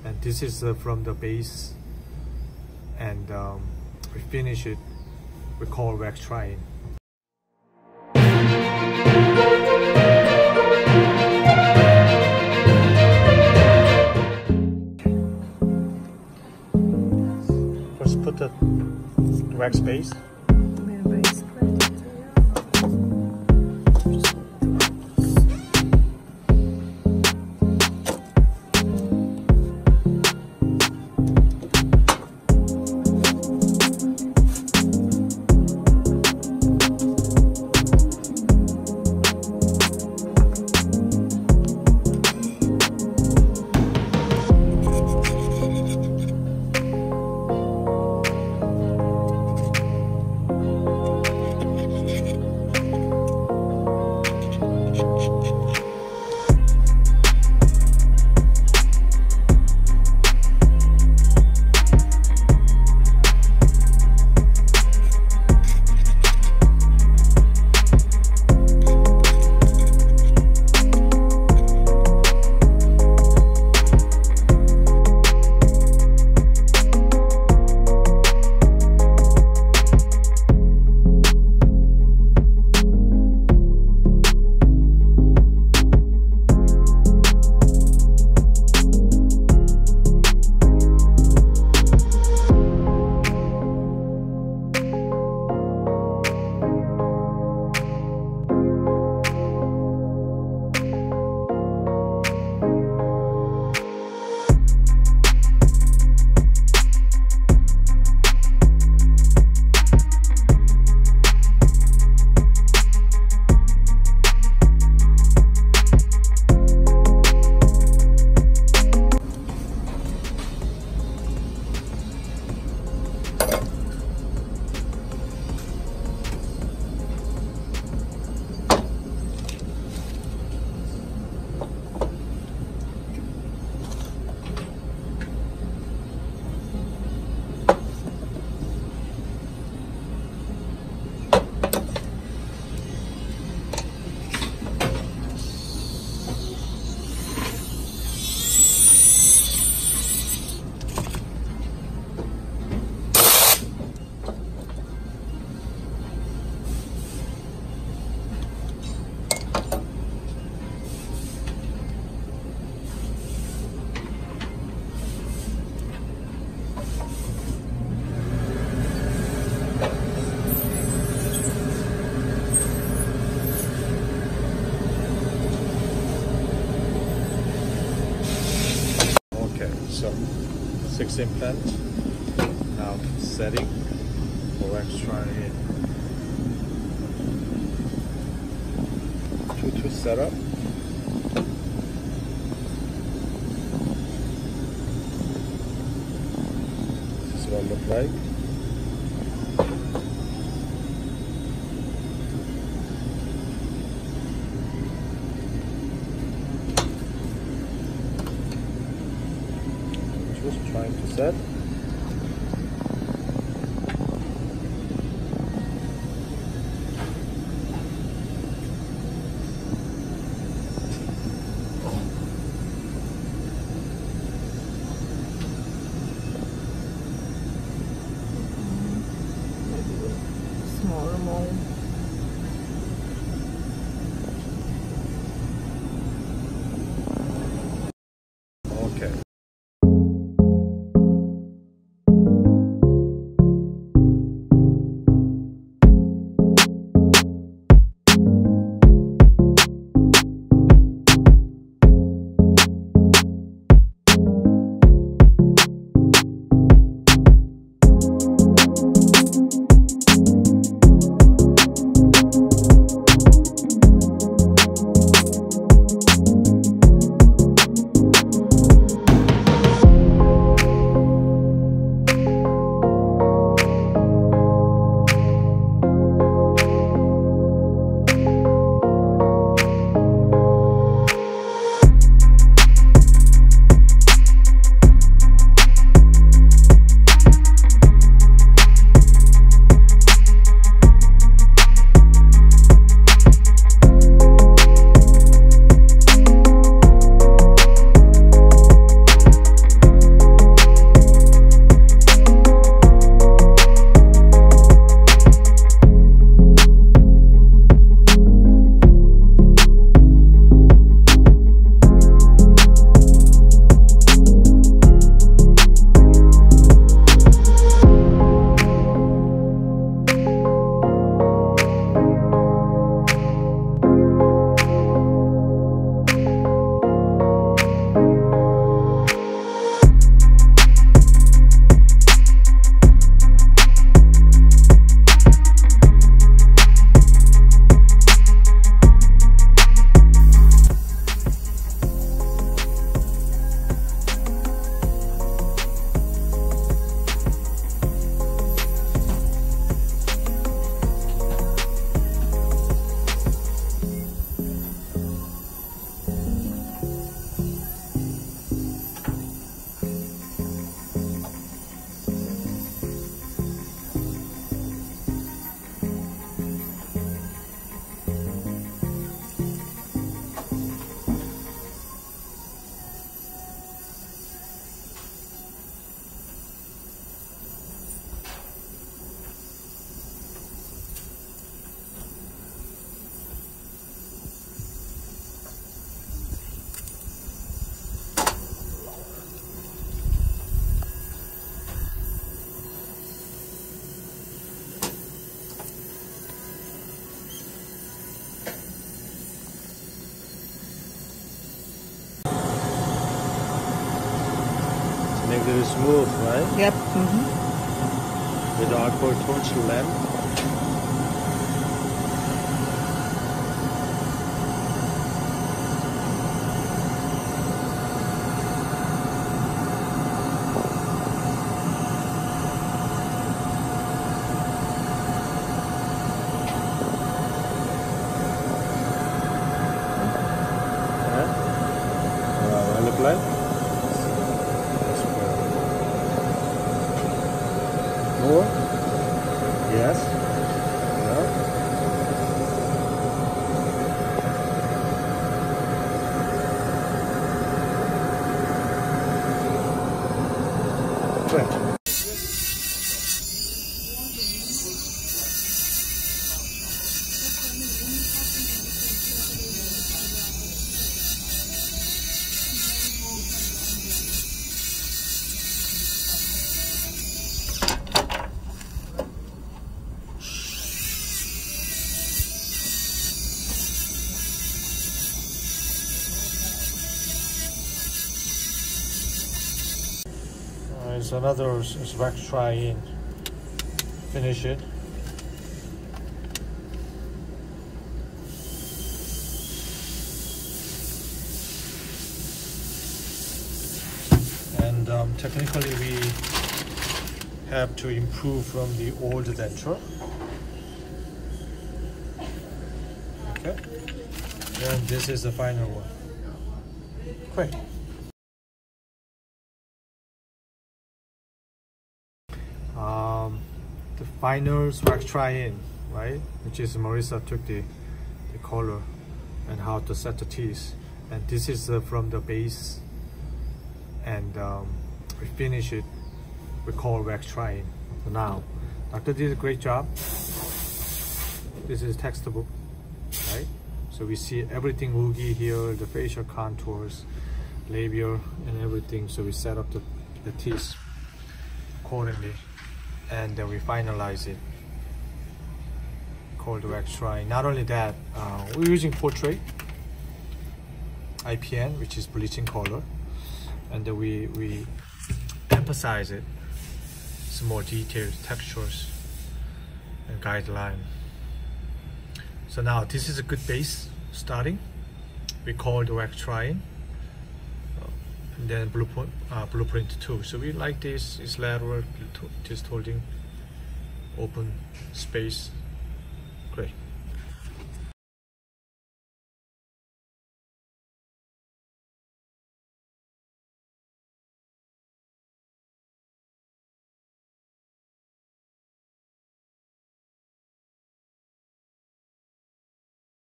And this is from the base, and we finish it, we call wax drying. First put the wax base. So 6 implant, now setting for wax drying. 2 setup. This is what it looks like. Just trying to set. Smaller mold. Okay. make it smooth, right? Yep. With the aqua torch lamp. What look like? More? Yes. Yeah. Good. It's another wax try in. Finish it. And technically we have to improve from the old denture. Okay. And this is the final one. Great. The final wax try-in, right? Which is Marissa took the color and how to set the teeth, and this is from the base, and we finish it. We call wax try-in. So now, Doctor did a great job. This is textbook, right? So we see everything oogie here, the facial contours, labial, and everything. So we set up the teeth accordingly. And then we finalize it, called wax try. Not only that, we're using portrait IPN, which is bleaching color, and then we emphasize it, some more detailed textures and guideline. So now this is a good base starting. We call the wax try, and then blueprint 2. So we like this. It's lateral, just holding open space. Great.